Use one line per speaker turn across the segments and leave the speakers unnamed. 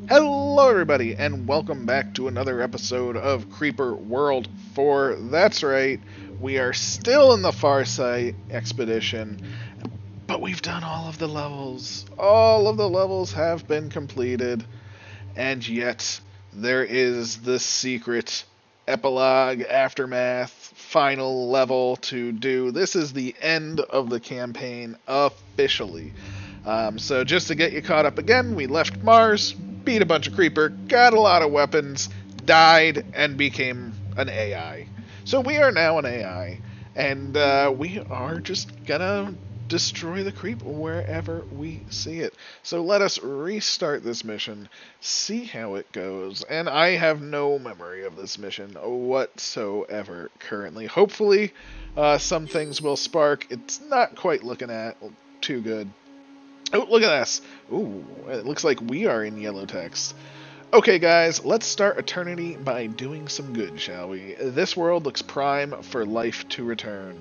Hello, everybody, and welcome back to another episode of Creeper World 4. That's right, we are still in the Farsight expedition, but we've done all of the levels. All of the levels have been completed, and yet there is the secret epilogue, aftermath, final level to do. This is the end of the campaign officially. So just to get you caught up again, we left Mars, beat a bunch of creeper, got a lot of weapons, died, and became an AI. So we are now an AI, and we are just gonna destroy the creep wherever we see it. So let us restart this mission, see how it goes, and I have no memory of this mission whatsoever currently. Hopefully, some things will spark. It's not quite looking at too good. Oh, look at this. Ooh, it looks like we are in yellow text. Okay, guys, let's start Eternity by doing some good, shall we? This world looks prime for life to return.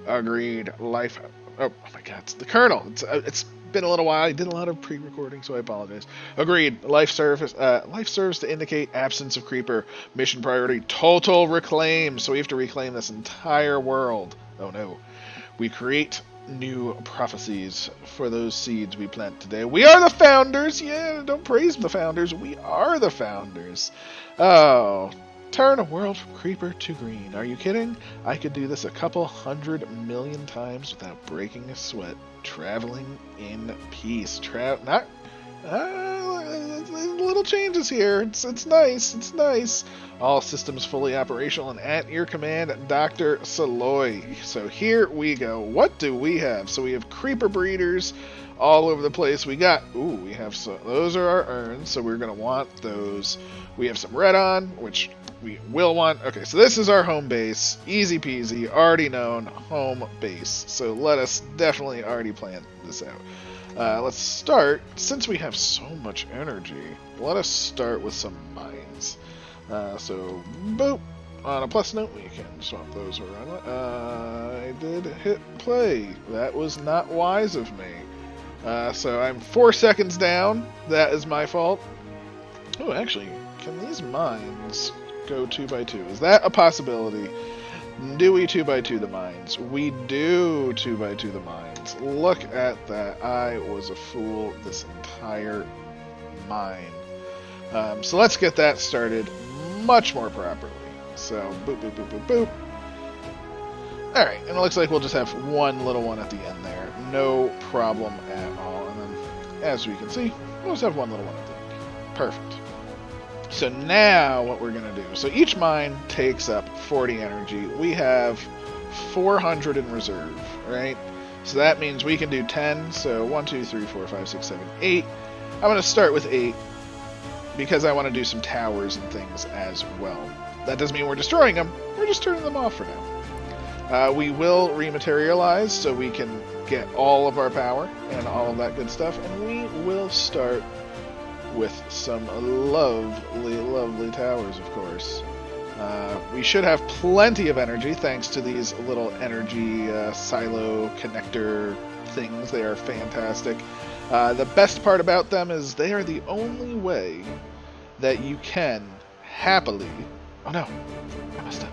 Agreed. Life. Oh my God, it's the Colonel. It's been a little while. I did a lot of pre-recording, so I apologize. Agreed. Life serves to indicate absence of creeper. Mission priority: total reclaim. So we have to reclaim this entire world. Oh no. We create new prophecies for those seeds we plant today. We are the founders! Yeah, don't praise the founders. We are the founders. Oh, turn a world from creeper to green. Are you kidding? I could do this a couple 100 million times without breaking a sweat. Traveling in peace. Not little changes here. It's nice. It's nice. All systems fully operational and at your command, Dr. Saloy. So here we go. What do we have? So we have creeper breeders all over the place. We have some, those are our urns, so we're going to want those. We have some red on, which we will want. Okay, so this is our home base. Easy peasy, already known home base. So let us definitely already plan this out. Let's start, since we have so much energy, let us start with some mines. So, boop. On a plus note, we can swap those around. I did hit play. That was not wise of me. So I'm 4 seconds down. That is my fault. Oh, actually, can these mines go 2 by 2? Is that a possibility? Do we 2 by 2 the mines? We do 2 by 2 the mines. Look at that. I was a fool this entire mine. So let's get that started much more properly. So boop, boop, boop, boop, boop. Alright, and it looks like we'll just have one little one at the end there. No problem at all. And then, as we can see, we'll just have one little one at the end. Perfect. So now what we're going to do. So each mine takes up 40 energy. We have 400 in reserve, right? So that means we can do 10. So 1, 2, 3, 4, 5, 6, 7, 8. I'm going to start with 8 because I want to do some towers and things as well. That doesn't mean we're destroying them. We're just turning them off for now. We will rematerialize so we can get all of our power and all of that good stuff. And we will start with some lovely, lovely towers, of course. We should have plenty of energy thanks to these little energy silo connector things. They are fantastic. The best part about them is they are the only way that you can happily... Oh no, I messed up.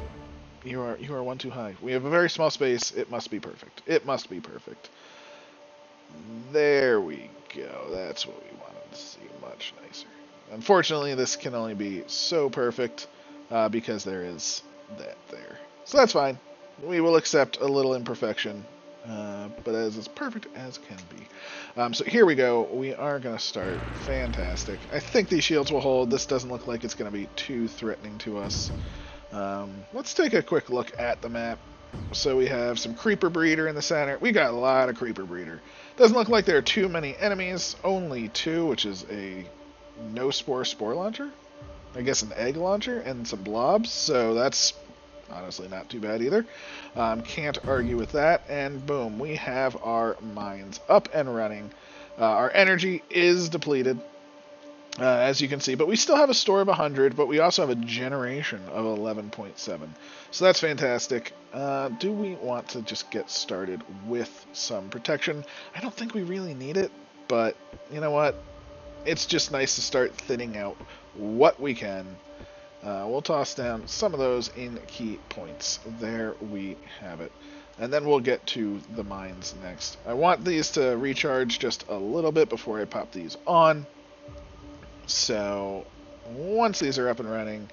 You are one too high. We have a very small space. It must be perfect. It must be perfect. There we go. That's what we wanted to see. Much nicer. Unfortunately, this can only be so perfect because there is that there. So that's fine. We will accept a little imperfection, but as perfect as can be. So here we go. We are going to start. Fantastic. I think these shields will hold. This doesn't look like it's going to be too threatening to us. Let's take a quick look at the map. So we have some creeper breeder in the center. We got a lot of creeper breeder. Doesn't look like there are too many enemies. Only 2, which is a no spore launcher. I guess an egg launcher and some blobs. So that's honestly not too bad either. Can't argue with that. And boom, we have our mines up and running. Our energy is depleted, as you can see, but we still have a store of 100, but we also have a generation of 11.7. So that's fantastic. Do we want to just get started with some protection? I don't think we really need it, but you know what? it's just nice to start thinning out what we can. We'll toss down some of those in key points. There we have it. And then we'll get to the mines next. I want these to recharge just a little bit before I pop these on. So once these are up and running,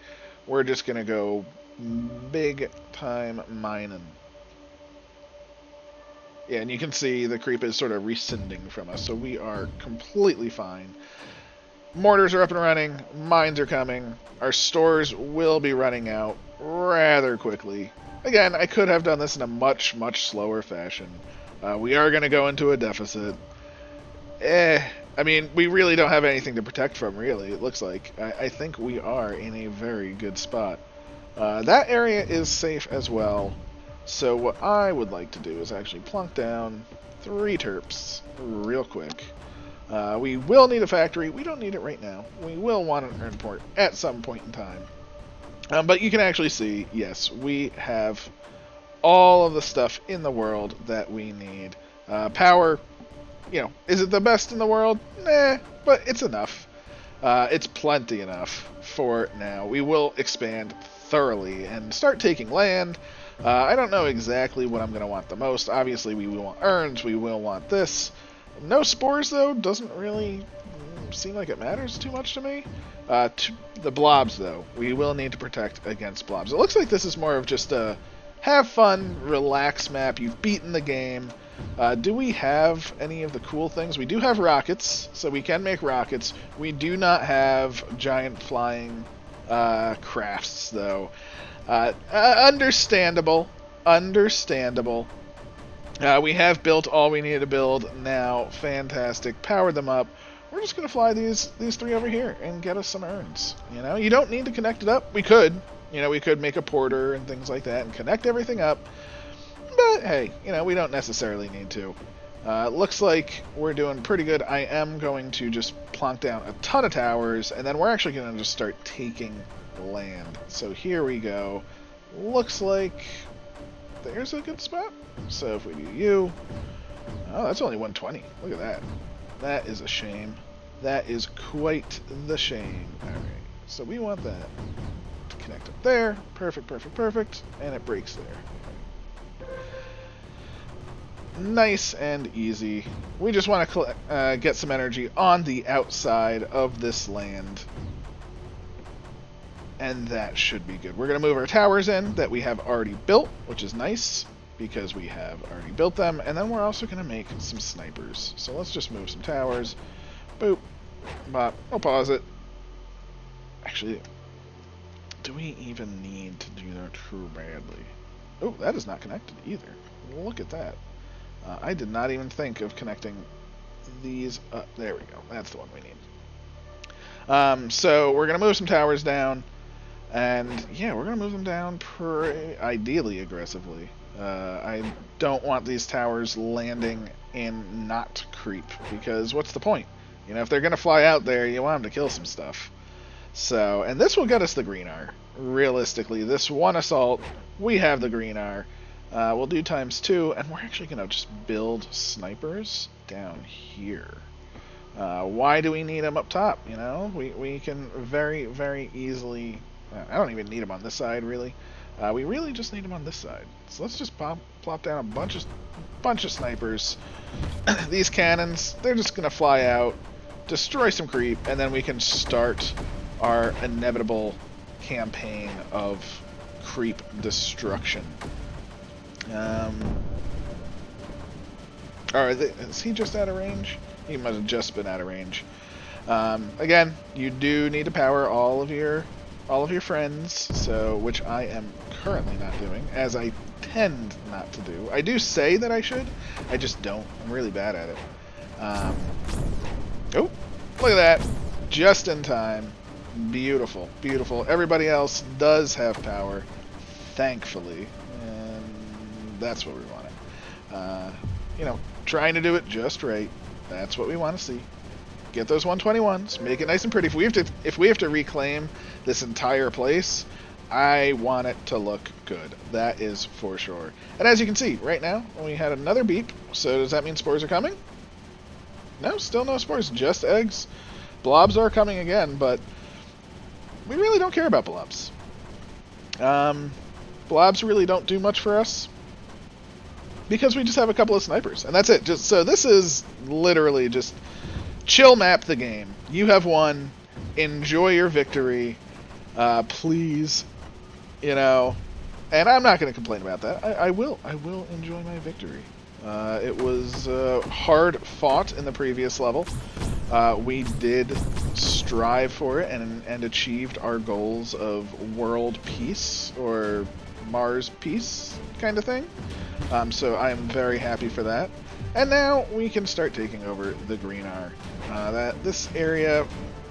we're just going to go big time mining. Yeah, and you can see the creep is sort of rescinding from us, so we are completely fine. Mortars are up and running, mines are coming, our stores will be running out rather quickly. Again, I could have done this in a much, much slower fashion. We are going to go into a deficit. I mean, we really don't have anything to protect from, really, it looks like. I think we are in a very good spot. That area is safe as well. So what I would like to do is actually plunk down 3 terps real quick. We will need a factory. We don't need it right now. We will want an urn port at some point in time. But you can actually see, yes, we have all of the stuff in the world that we need. Power, you know, is it the best in the world? Nah, but it's enough. It's plenty enough for now. We will expand thoroughly and start taking land. I don't know exactly what I'm going to want the most. Obviously, we will want urns. We will want this. No spores, though, doesn't really seem like it matters too much to me. The blobs, though. We will need to protect against blobs. It looks like this is more of just a have fun, relax map. You've beaten the game. Do we have any of the cool things? We do have rockets, so we can make rockets. We do not have giant flying crafts, though. Understandable. Understandable. We have built all we needed to build now. Fantastic. Powered them up. We're just going to fly these 3 over here and get us some urns. You know, you don't need to connect it up. We could. You know, we could make a porter and things like that and connect everything up. But, hey, you know, we don't necessarily need to. Looks like we're doing pretty good. I am going to just plonk down a ton of towers, and then we're actually going to just start taking land. So here we go. Looks like there's a good spot. So if we do you... Oh, that's only 120. Look at that. That is a shame. That is quite the shame. Alright, so we want that to connect up there. Perfect, perfect, perfect. And it breaks there. Nice and easy. We just want to get some energy on the outside of this land. And that should be good. We're going to move our towers in that we have already built, which is nice because we have already built them. And then we're also going to make some snipers. So let's just move some towers. Boop. Bop. I'll pause it. Actually, do we even need to do that too badly? Oh, that is not connected either. Look at that. I did not even think of connecting these up. There we go. That's the one we need. So we're going to move some towers down. And, yeah, we're going to move them down ideally aggressively. I don't want these towers landing in not creep, because what's the point? You know, if they're going to fly out there, you want them to kill some stuff. So, and this will get us the green R. Realistically, this one assault, we have the green R. We'll do ×2, and we're actually going to just build snipers down here. Why do we need them up top? You know, we can very, very easily... I don't even need them on this side, really. We really just need them on this side. So let's just plop down a bunch of snipers. These cannons, they're just going to fly out, destroy some creep, and then we can start our inevitable campaign of creep destruction. Is he just out of range? He must have just been out of range. Again, you do need to power all of your friends, so which I am currently not doing, as I tend not to do. I do say that I should, I just don't. I'm really bad at it. Oh, look at that. Just in time. Beautiful, beautiful. Everybody else does have power, thankfully, and that's what we wanted. You know, trying to do it just right. That's what we want to see. Get those 121s, make it nice and pretty. If we have to reclaim this entire place, I want it to look good. That is for sure. And as you can see, right now, we had another beep. So does that mean spores are coming? No, still no spores, just eggs. Blobs are coming again, but we really don't care about blobs. Blobs really don't do much for us because we just have a couple of snipers, and that's it. Just so this is literally just chill map the game. You have won. Enjoy your victory, please. You know, and I'm not going to complain about that. I will enjoy my victory. It was hard fought in the previous level. We did strive for it and achieved our goals of world peace or Mars peace kind of thing. So I am very happy for that. And now we can start taking over the Green R. This area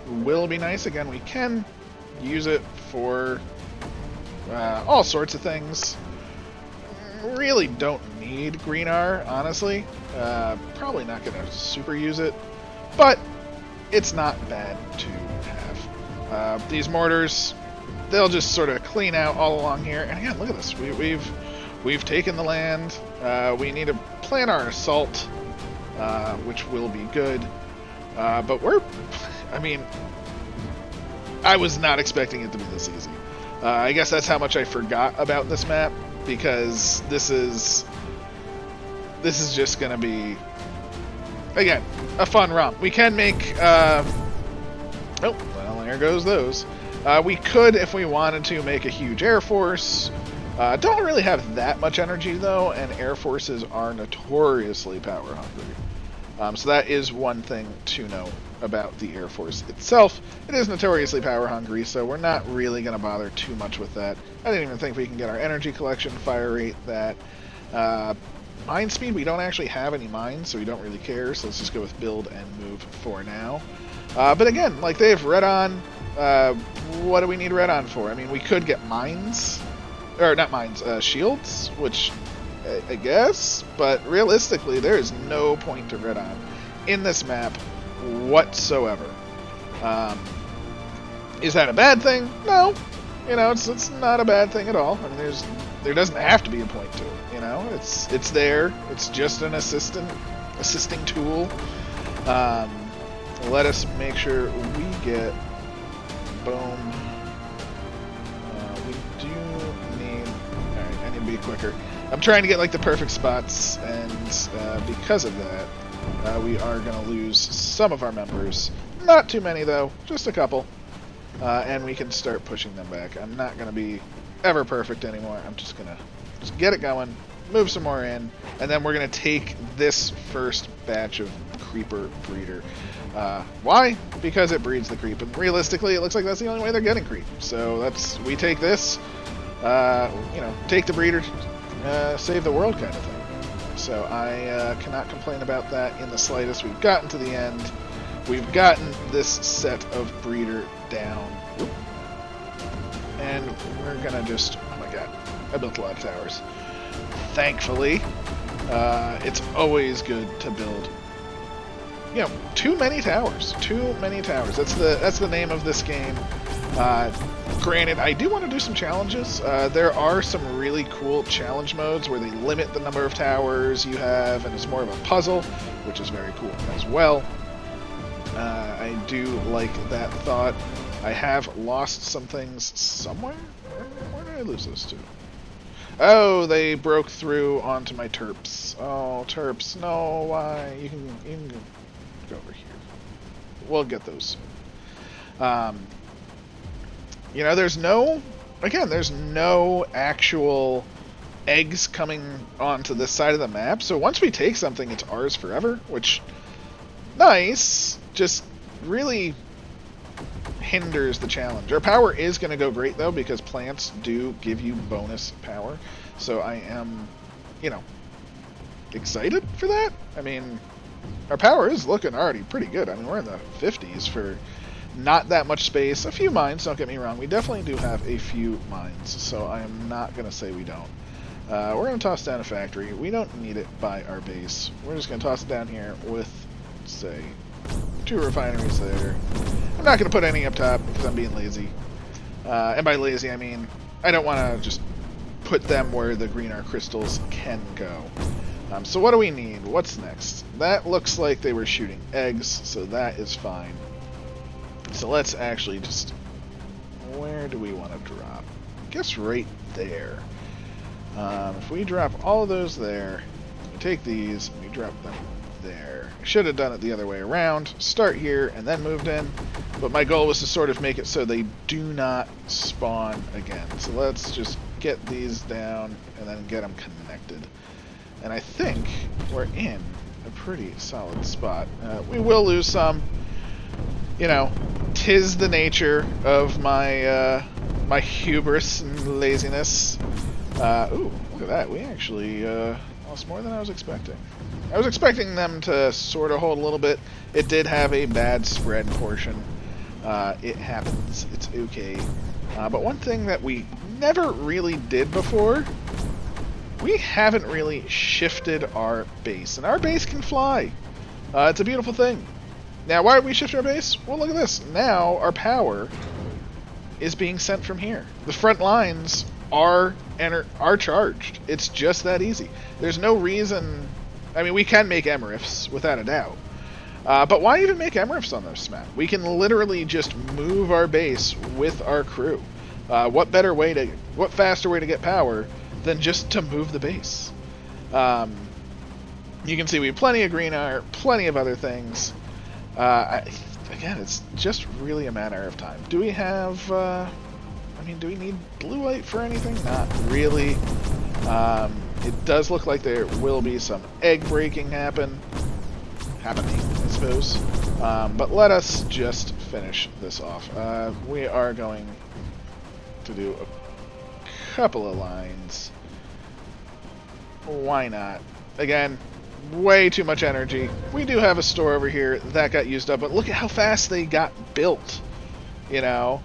will be nice. Again, we can use it for all sorts of things. Really don't need Green R, honestly. Probably not going to super use it, but it's not bad to have. These mortars, they'll just sort of clean out all along here. And again, look at this. We've taken the land. We need to plan our assault, which will be good. But I mean, I was not expecting it to be this easy. I guess that's how much I forgot about this map, because this is just going to be, again, a fun romp. We can make, oh, well, there goes those. We could, if we wanted to, make a huge Air Force. Don't really have that much energy, though, and Air Forces are notoriously power hungry. So that is one thing to know about the Air Force itself. It is notoriously power hungry, so we're not really going to bother too much with that. I didn't even think we can get our energy collection, fire rate, that. Mine speed, we don't actually have any mines, so we don't really care, so let's just go with build and move for now. But again, like, they have red on. What do we need red on for? I mean, we could get mines, or not mines, shields, which I guess, but realistically, there is no point to red on in this map whatsoever. Is that a bad thing? No. You know, it's not a bad thing at all. I mean, there doesn't have to be a point to it. You know, it's there. It's just an assisting tool. Let us make sure we get boom. We do need. All right, I need to be quicker. I'm trying to get like the perfect spots, and because of that, we are going to lose some of our members. Not too many though, just a couple. And we can start pushing them back. I'm not going to be ever perfect anymore. I'm just going to get it going, move some more in, and then we're going to take this first batch of creeper breeder. Why? Because it breeds the creep, and realistically it looks like that's the only way they're getting creep. So we take this, you know, take the breeder, save the world kind of thing. So I cannot complain about that in the slightest. We've gotten to the end. We've gotten this set of breeder down. Oop. And we're gonna just, oh my god, I built a lot of towers. Thankfully, it's always good to build, you know, too many towers. Too many towers. That's the name of this game. Granted, I do want to do some challenges. There are some really cool challenge modes where they limit the number of towers you have, and it's more of a puzzle, which is very cool as well. I do like that thought. I have lost some things somewhere. Where did I lose those to? Oh, they broke through onto my terps. Oh, terps, no, why? You can go over here. We'll get those soon. You know, there's no actual eggs coming onto this side of the map. So once we take something, it's ours forever, which, nice, just really hinders the challenge. Our power is going to go great, though, because plants do give you bonus power. So I am, you know, excited for that. I mean, our power is looking already pretty good. I mean, we're in the 50s for not that much space. A few mines, don't get me wrong. We definitely do have a few mines, so I am not going to say we don't. We're going to toss down a factory. We don't need it by our base. We're just going to toss it down here with, say, 2 refineries there. I'm not going to put any up top because I'm being lazy. And by lazy, I mean I don't want to just put them where the green R crystals can go. So what do we need? What's next? That looks like they were shooting eggs, so that is fine. So let's actually just... Where do we want to drop? I guess right there. If we drop all of those there, we take these, and we drop them there. I should have done it the other way around. Start here and then moved in. But my goal was to sort of make it so they do not spawn again. So let's just get these down and then get them connected. And I think we're in a pretty solid spot. We will lose some. You know, 'tis the nature of my my hubris and laziness. Ooh, look at that. We actually lost more than I was expecting. I was expecting them to sort of hold a little bit. It did have a bad spread portion. It happens. It's okay. But one thing that we never really did before, we haven't really shifted our base. And our base can fly. It's a beautiful thing. Now, why are we shifting our base? Well, look at this. Now, our power is being sent from here. The front lines are charged. It's just that easy. There's no reason... I mean, we can make MRIFs, without a doubt. But why even make MRIFs on this map? We can literally just move our base with our crew. What faster way to get power than just to move the base? You can see we have plenty of green iron, plenty of other things. Again, it's just really a matter of time. Do we have, I mean, do we need blue light for anything? Not really. It does look like there will be some egg breaking happening, I suppose. But let us just finish this off. We are going to do a couple of lines. Why not? Again, way too much energy. We do have a store over here that got used up, but look at how fast they got built. You know,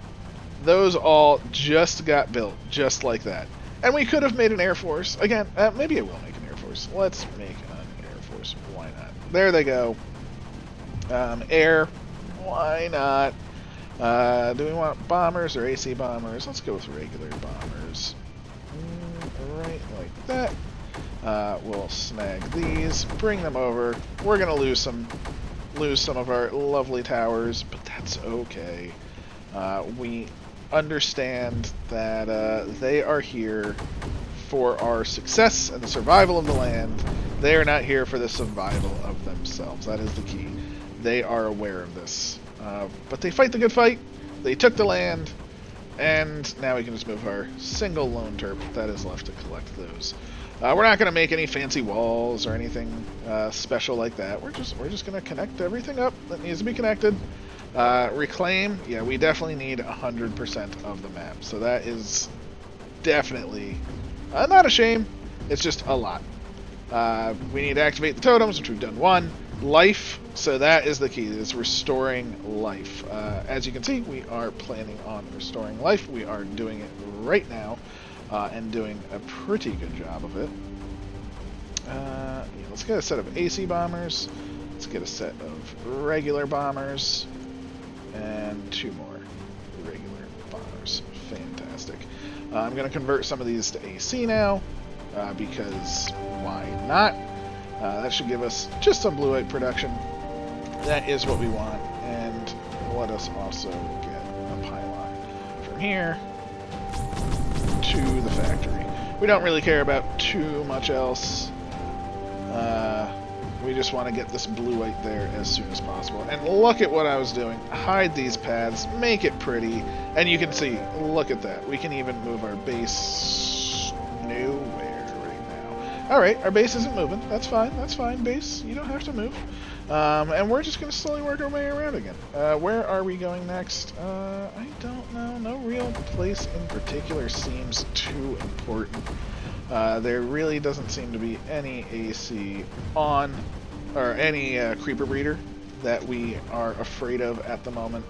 those all just got built just like that. And we could have made an Air Force. Again, maybe I will make an Air Force. Let's make an Air Force. Why not? There they go. Air. Why not? Do we want bombers or AC bombers? Let's go with regular bombers. Right like that. We'll snag these, bring them over. We're gonna lose some of our lovely towers, but that's okay. We understand that they are here for our success and the survival of the land. They are not here for the survival of themselves. That is the key. They are aware of this. But they fight the good fight. They took the land, and now we can just move our single lone turp that is left to collect those. We're not going to make any fancy walls or anything special like that. We're just going to connect everything up that needs to be connected. Reclaim, yeah, we definitely need 100% of the map. So that is definitely not a shame. It's just a lot. We need to activate the totems, which we've done one. Life, so that is the key. It's restoring life. As you can see, we are planning on restoring life. We are doing it right now. And doing a pretty good job of it. Yeah, let's get a set of AC bombers. Let's get a set of regular bombers. And 2 more regular bombers. Fantastic. I'm going to convert some of these to AC now. Because why not? That should give us just some blue light production. That is what we want. And let us also get a pylon from here to the factory. We don't really care about too much else. We just want to get this blue light there as soon as possible. And look at what I was doing. Hide these paths, make it pretty, and you can see, look at that. We can even move our base nowhere right now. Alright, our base isn't moving. That's fine, base. You don't have to move. And we're just going to slowly work our way around again. Where are we going next? I don't know. No real place in particular seems too important. There really doesn't seem to be any AC on, or any creeper breeder that we are afraid of at the moment.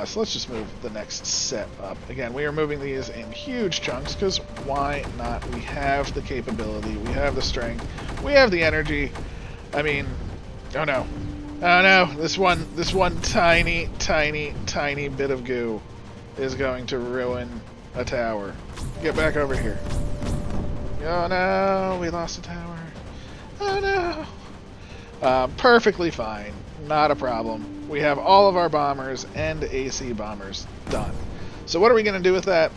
So let's just move the next set up. Again, we are moving these in huge chunks, because why not? We have the capability, we have the strength, we have the energy. I mean... Oh no. Oh no, this one tiny bit of goo is going to ruin a tower. Get back over here. Oh no, we lost a tower. Oh no. Perfectly fine. Not a problem. we have all of our bombers and AC bombers done. So what are we going to do with that?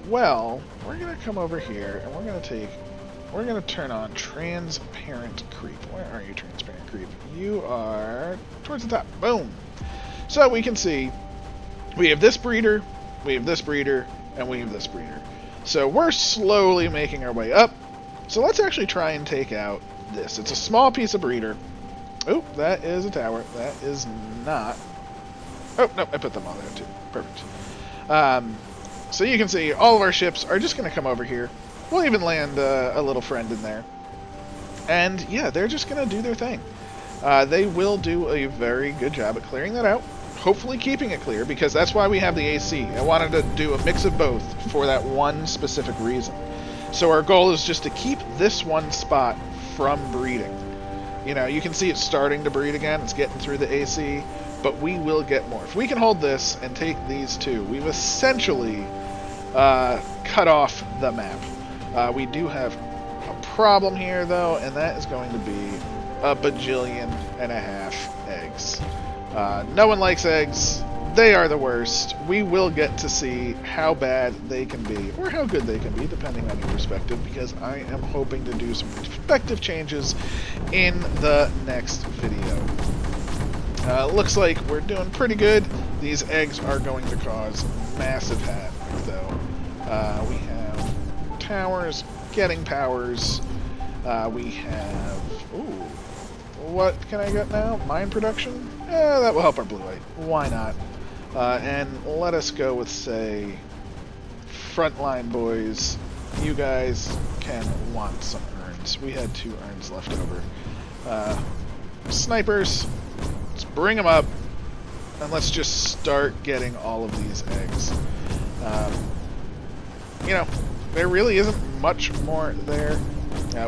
Well, we're going to come over here and we're going to turn on transparent creep. Where are you, transparent creep? You are towards the top. Boom. So we can see we have this breeder, we have this breeder, and we have this breeder. So we're slowly making our way up. So let's actually try and take out this. It's a small piece of breeder. Oh, that is a tower. That is not. Oh, no, I put them all there too. Perfect. So you can see all of our ships are just going to come over here. We'll even land a little friend in there. And yeah, they're just going to do their thing. They will do a very good job at clearing that out. Hopefully keeping it clear, because that's why we have the AC. I wanted to do a mix of both for that one specific reason. So our goal is just to keep this one spot from breeding. You know, you can see it's starting to breed again. It's getting through the AC, but we will get more. If we can hold this and take these two, we've essentially cut off the map. We do have a problem here, though, and that is going to be a bajillion and a half eggs. No one likes eggs. They are the worst. We will get to see how bad they can be, or how good they can be, depending on your perspective, because I am hoping to do some perspective changes in the next video. Looks like we're doing pretty good. These eggs are going to cause massive havoc, though. We have towers getting powers. We have... Ooh. What can I get now? Mine production? That will help our blue light. Why not? And let us go with, say, frontline boys. You guys can want some urns. We had 2 urns left over. Snipers, let's bring them up, and let's just start getting all of these eggs. You know, there really isn't much more there.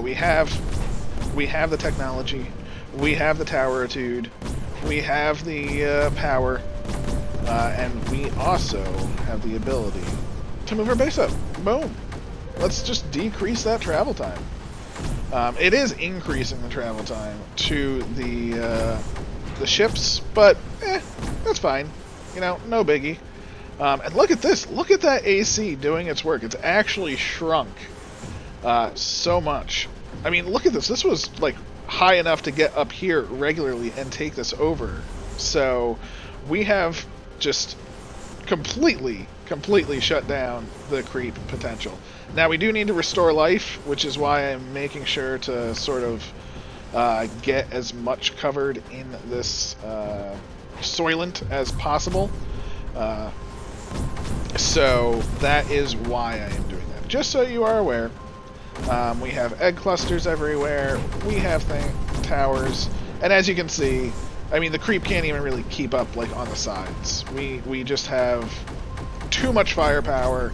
We have the technology. We have the toweritude, we have the power, and we also have the ability to move our base up. Boom. Let's just decrease that travel time. It is increasing the travel time to the ships, but that's fine. You know, no biggie. And look at this. Look at that AC doing its work. It's actually shrunk so much. I mean, look at this. This was like high enough to get up here regularly and take this over. So we have just completely shut down the creep potential. Now we do need to restore life, which is why I'm making sure to sort of get as much covered in this soylent as possible. So that is why I am doing that. Just so you are aware. We have egg clusters everywhere, we have towers, and as you can see, I mean, the creep can't even really keep up, like, on the sides. We just have too much firepower,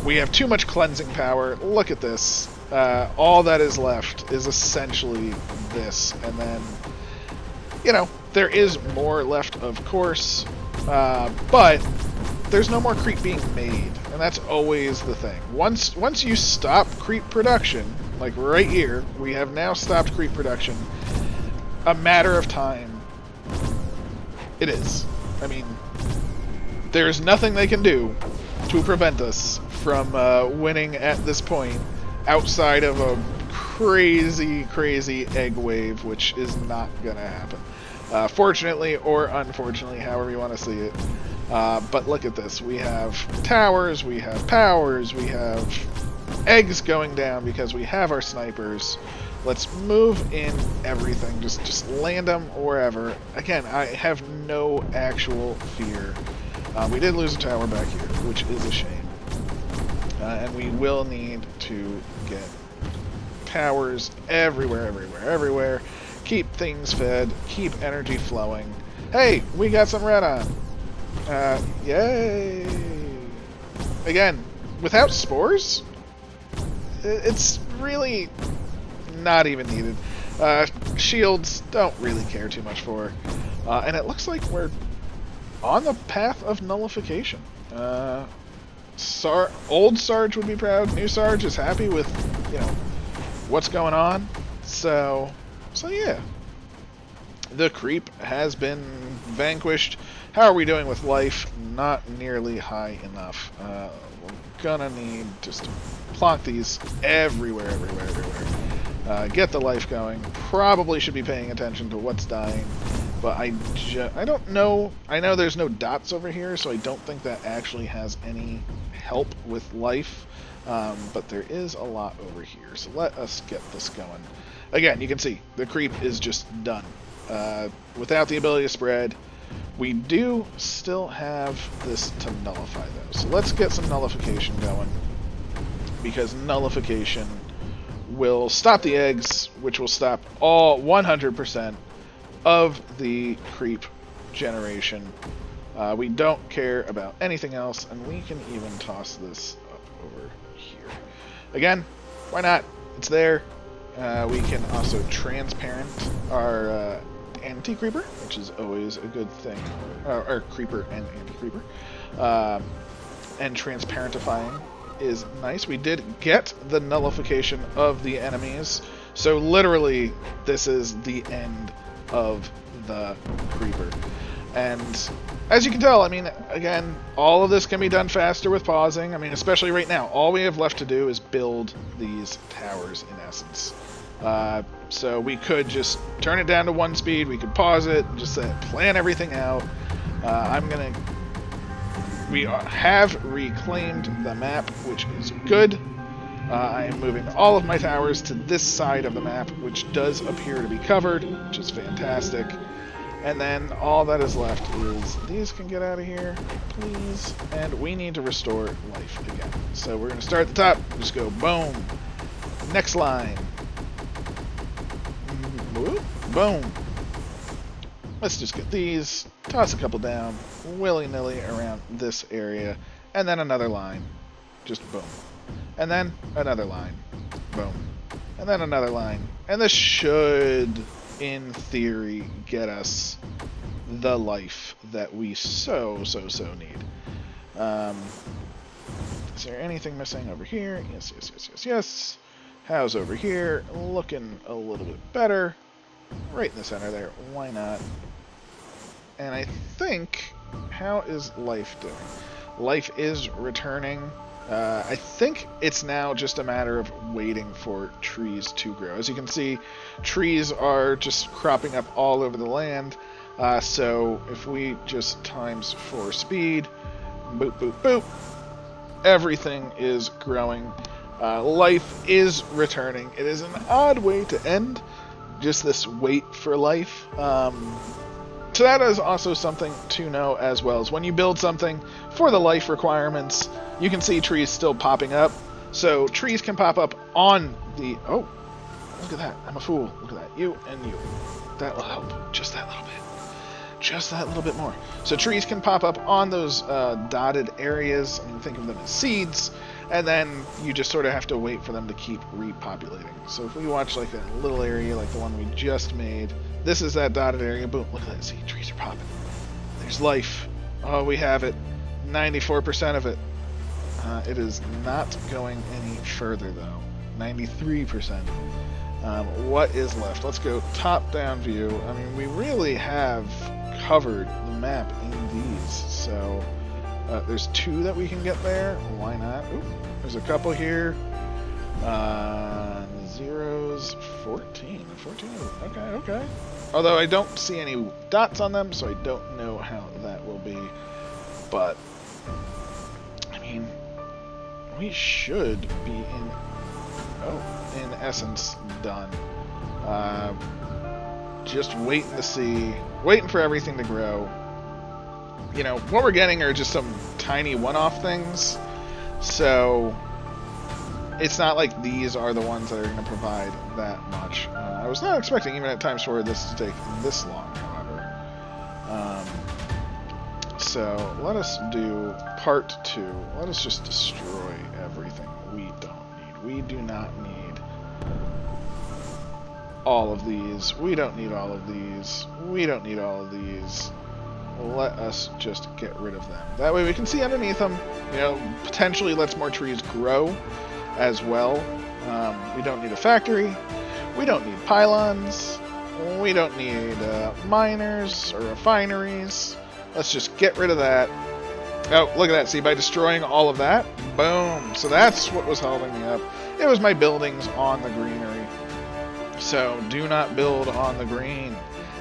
we have too much cleansing power. Look at this. All that is left is essentially this, and then, you know, there is more left, of course, but there's no more creep being made. And that's always the thing. Once you stop creep production, like right here, we have now stopped creep production. A matter of time. It is. I mean, there's nothing they can do to prevent us from winning at this point outside of a crazy egg wave, which is not gonna happen. Fortunately or unfortunately, however you want to see it. But look at this. We have towers, we have powers, we have eggs going down because we have our snipers. Let's move in everything. Just land them wherever. Again, I have no actual fear. We did lose a tower back here, which is a shame. And we will need to get towers everywhere. Keep things fed, keep energy flowing. Hey, we got some red on. Yay! Again, without spores, it's really not even needed. Shields don't really care too much for. And it looks like we're on the path of nullification. Old Sarge would be proud. New Sarge is happy with, you know, what's going on. So yeah. The creep has been vanquished. How are we doing with life? Not nearly high enough. We're gonna need just to plonk these everywhere, everywhere, everywhere. Get the life going. Probably should be paying attention to what's dying. But I don't know. I know there's no dots over here, so I don't think that actually has any help with life. But there is a lot over here, so let us get this going. Again, you can see the creep is just done. Without the ability to spread, we do still have this to nullify, though. So let's get some nullification going, because nullification will stop the eggs, which will stop all 100% of the creep generation. We don't care about anything else, and we can even toss this up over here. Again, why not? It's there. We can also transparent our anti-creeper, which is always a good thing. Or creeper and anti-creeper. And transparentifying is nice. We did get the nullification of the enemies, so literally this is the end of the creeper. And as you can tell, I mean, again, all of this can be done faster with pausing. I mean, especially right now, all we have left to do is build these towers in essence. So we could just turn it down to 1 speed, we could pause it, and just plan everything out. We have reclaimed the map, which is good. I am moving all of my towers to this side of the map, which does appear to be covered, which is fantastic. And then all that is left is these can get out of here, please. And we need to restore life again. So we're going to start at the top, just go boom. Next line. Boom. Let's just get these, toss a couple down, willy-nilly around this area, and then another line. Just boom. And then another line. Boom. And then another line. And this should, in theory, get us the life that we so need. Is there anything missing over here? Yes. How's over here? Looking a little bit better. Right in the center there. Why not? And I think, how is life doing? Life is returning. I think it's now just a matter of waiting for trees to grow. As you can see, trees are just cropping up all over the land. So if we just times 4 speed, boop, boop, boop, everything is growing. Life is returning. It is an odd way to end just this wait for life. So that is also something to know as well, as when you build something for the life requirements, you can see trees still popping up. So trees can pop up on the... Oh, look at that. I'm a fool. Look at that. You and you. That will help. Just that little bit. Just that little bit more. So trees can pop up on those dotted areas. I mean, think of them as seeds. And then you just sort of have to wait for them to keep repopulating. So if we watch like a little area like the one we just made, this is that dotted area. Boom, look at that. See, trees are popping. There's life. Oh, we have it. 94% of it. It is not going any further, though. 93%. What is left? Let's go top-down view. I mean, we really have covered the map in these. So there's 2 that we can get there. Why not? Ooh, there's a couple here. Zeros, 14. 14. Okay. Although I don't see any dots on them, so I don't know how that will be. But, I mean, we should be in essence, done. Just waiting to see, waiting for everything to grow. You know, what we're getting are just some tiny one-off things. So, it's not like these are the ones that are going to provide that much. I was not expecting, even at times, for this to take this long, however. So, let us do part 2. Let us just destroy everything we don't need. We do not need all of these. We don't need all of these. We don't need all of these. Let us just get rid of them. That way we can see underneath them. You know, potentially lets more trees grow as well. We don't need a factory. We don't need pylons. We don't need miners or refineries. Let's just get rid of that. Oh, look at that. See, by destroying all of that, boom. So that's what was holding me up. It was my buildings on the greenery. So do not build on the green.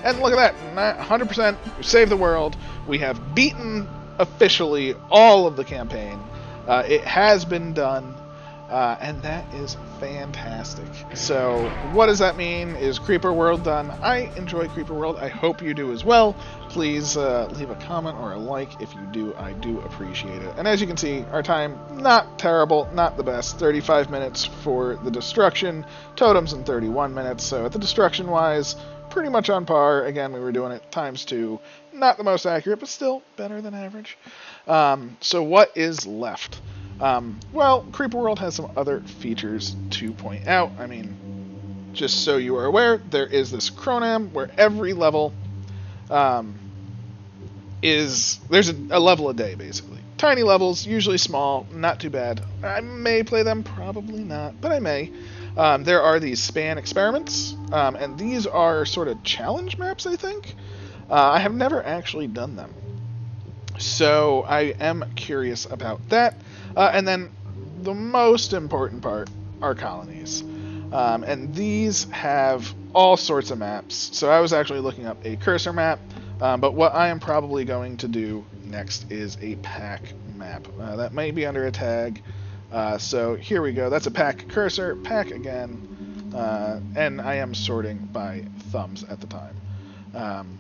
And look at that. 100%. We saved the world. We have beaten officially all of the campaign. It has been done. And that is fantastic. So what does that mean? Is Creeper World done? I enjoy Creeper World. I hope you do as well. Please leave a comment or a like if you do. I do appreciate it. And as you can see, our time, not terrible, not the best. 35 minutes for the destruction, totems in 31 minutes. So at the destruction wise, pretty much on par. Again, we were doing it ×2. Not the most accurate, but still better than average. So what is left? Well, Creeper World has some other features to point out. I mean, just so you are aware, there is this Chronam where every level there's a level a day, basically. Tiny levels, usually small, not too bad. I may play them, probably not, but I may. There are these span experiments, and these are sort of challenge maps, I think. I have never actually done them. So I am curious about that. And then the most important part are colonies. And these have all sorts of maps. So I was actually looking up a cursor map. But what I am probably going to do next is a pack map. That may be under a tag. So here we go. That's a pack cursor. Pack again. And I am sorting by thumbs at the time.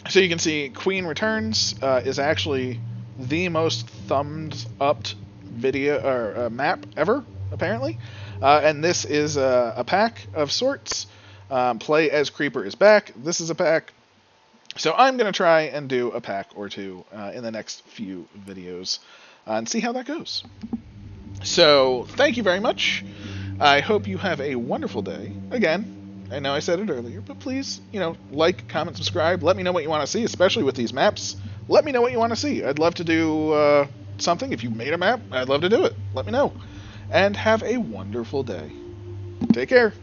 So you can see Queen Returns is actually the most thumbed up video or map ever, apparently. And this is a pack of sorts. Play as Creeper is back. This is a pack. So I'm going to try and do a pack or two in the next few videos and see how that goes. So thank you very much. I hope you have a wonderful day. Again, I know I said it earlier, but please, like, comment, subscribe. Let me know what you want to see, especially with these maps. Let me know what you want to see. I'd love to do something. If you made a map, I'd love to do it. Let me know. And have a wonderful day. Take care.